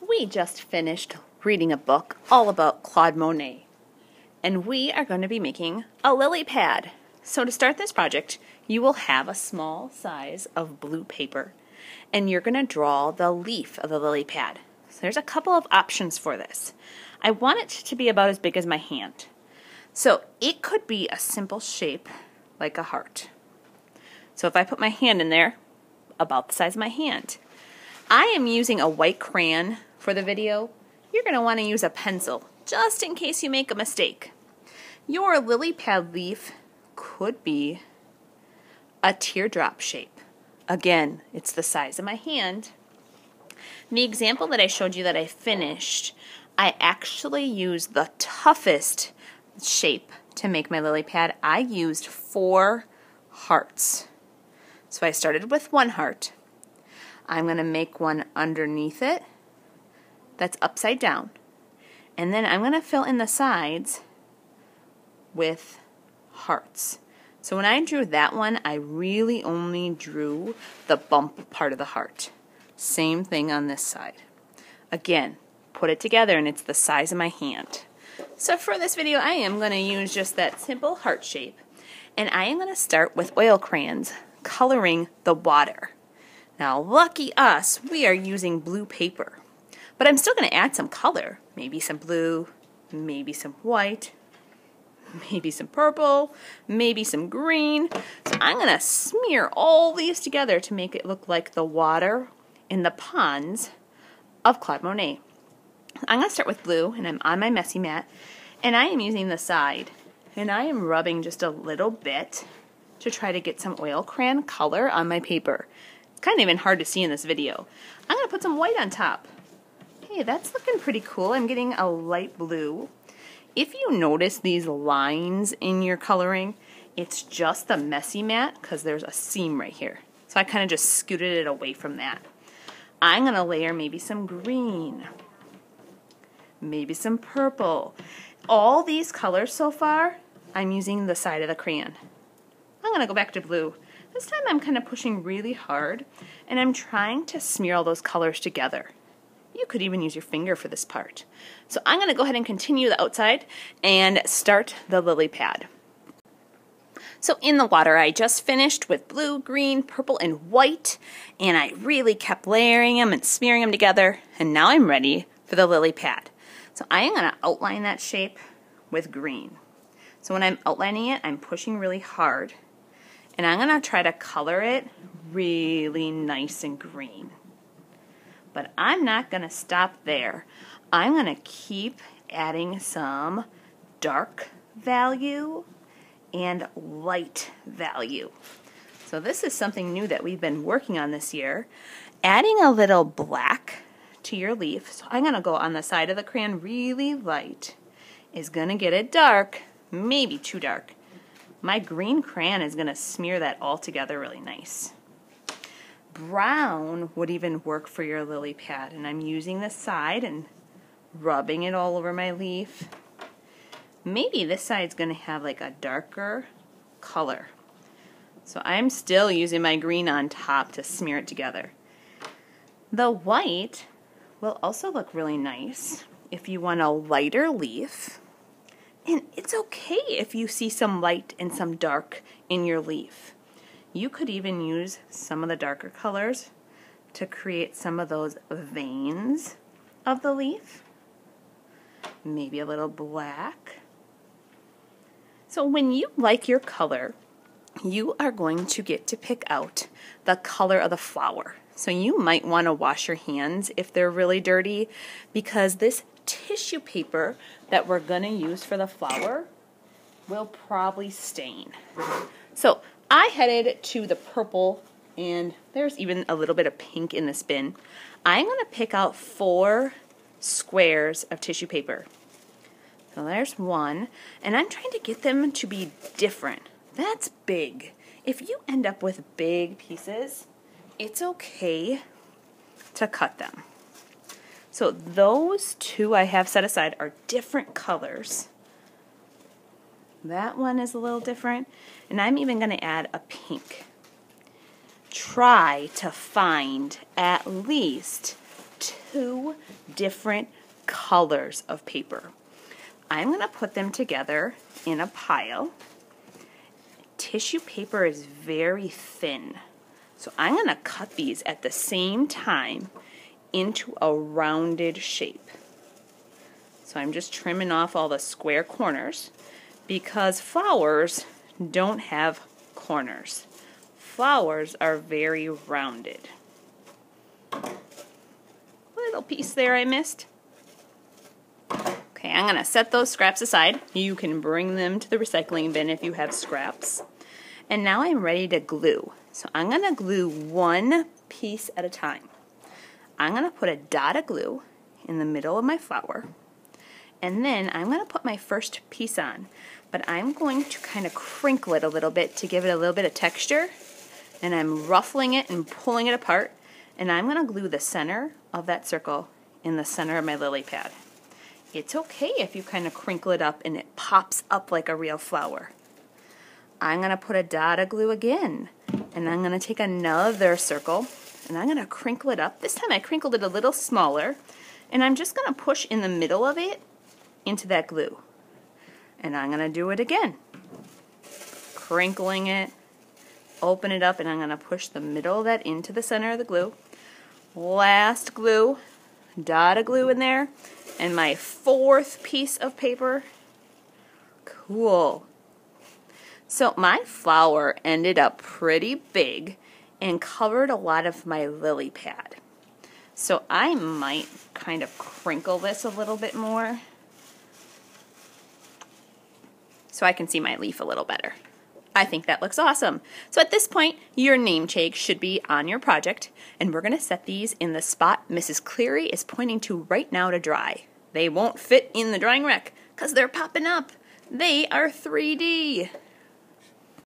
We just finished reading a book all about Claude Monet, and we are going to be making a lily pad. So to start this project, you will have a small size of blue paper, and you're going to draw the leaf of the lily pad. So there's a couple of options for this. I want it to be about as big as my hand. So it could be a simple shape like a heart. So if I put my hand in there, about the size of my hand. I am using a white crayon for the video. You're going to want to use a pencil, just in case you make a mistake. Your lily pad leaf could be a teardrop shape. Again, it's the size of my hand. The example that I showed you that I finished, I actually used the toughest shape to make my lily pad. I used 4 hearts. So I started with 1 heart. I'm going to make one underneath it that's upside down. And then I'm going to fill in the sides with hearts. So when I drew that one, I really only drew the bump part of the heart. Same thing on this side. Again, put it together and it's the size of my hand. So for this video, I am going to use just that simple heart shape. And I am going to start with oil crayons, coloring the water. Now, lucky us, we are using blue paper. But I'm still going to add some color. Maybe some blue, maybe some white, maybe some purple, maybe some green. So I'm going to smear all these together to make it look like the water in the ponds of Claude Monet. I'm going to start with blue, and I'm on my messy mat, and I am using the side, and I am rubbing just a little bit to try to get some oil crayon color on my paper. It's kind of even hard to see in this video. I'm going to put some white on top. Hey, that's looking pretty cool. I'm getting a light blue. If you notice these lines in your coloring, it's just the messy mat because there's a seam right here. So I kind of just scooted it away from that. I'm going to layer maybe some green, maybe some purple. All these colors so far, I'm using the side of the crayon. I'm going to go back to blue. This time I'm kind of pushing really hard, and I'm trying to smear all those colors together. You could even use your finger for this part. So I'm going to go ahead and continue the outside and start the lily pad. So in the water, I just finished with blue, green, purple, and white, and I really kept layering them and smearing them together, and now I'm ready for the lily pad. So I am going to outline that shape with green. So when I'm outlining it, I'm pushing really hard. And I'm going to try to color it really nice and green. But I'm not going to stop there. I'm going to keep adding some dark value and light value. So this is something new that we've been working on this year. Adding a little black to your leaf. So I'm going to go on the side of the crayon really light. Is going to get it dark, maybe too dark. My green crayon is going to smear that all together really nice. Brown would even work for your lily pad, and I'm using the side and rubbing it all over my leaf. Maybe this side's going to have like a darker color. So I'm still using my green on top to smear it together. The white will also look really nice if you want a lighter leaf. And it's okay if you see some light and some dark in your leaf. You could even use some of the darker colors to create some of those veins of the leaf. Maybe a little black. So when you like your color, you are going to get to pick out the color of the flower. So you might want to wash your hands if they're really dirty, because this tissue paper that we're going to use for the flower will probably stain. So I headed to the purple, and there's even a little bit of pink in this bin. I'm going to pick out 4 squares of tissue paper. So there's one, and I'm trying to get them to be different. That's big. If you end up with big pieces, it's okay to cut them. So those 2 I have set aside are different colors. That one is a little different, and I'm even going to add a pink. Try to find at least 2 different colors of paper. I'm going to put them together in a pile. Tissue paper is very thin, so I'm going to cut these at the same time into a rounded shape. So I'm just trimming off all the square corners because flowers don't have corners. Flowers are very rounded. Little piece there I missed. Okay, I'm going to set those scraps aside. You can bring them to the recycling bin if you have scraps. And now I'm ready to glue. So I'm going to glue one piece at a time. I'm going to put a dot of glue in the middle of my flower. And then I'm going to put my first piece on. But I'm going to kind of crinkle it a little bit to give it a little bit of texture. And I'm ruffling it and pulling it apart. And I'm going to glue the center of that circle in the center of my lily pad. It's okay if you kind of crinkle it up and it pops up like a real flower. I'm going to put a dot of glue again, and I'm going to take another circle, and I'm going to crinkle it up. This time I crinkled it a little smaller, and I'm just going to push in the middle of it into that glue. And I'm going to do it again. Crinkling it, open it up, and I'm going to push the middle of that into the center of the glue. Last glue, dot of glue in there, and my 4th piece of paper. Cool. So my flower ended up pretty big and covered a lot of my lily pad. So I might kind of crinkle this a little bit more so I can see my leaf a little better. I think that looks awesome. So at this point, your name tag should be on your project, and we're going to set these in the spot Mrs. Cleary is pointing to right now to dry. They won't fit in the drying rack because they're popping up. They are 3D.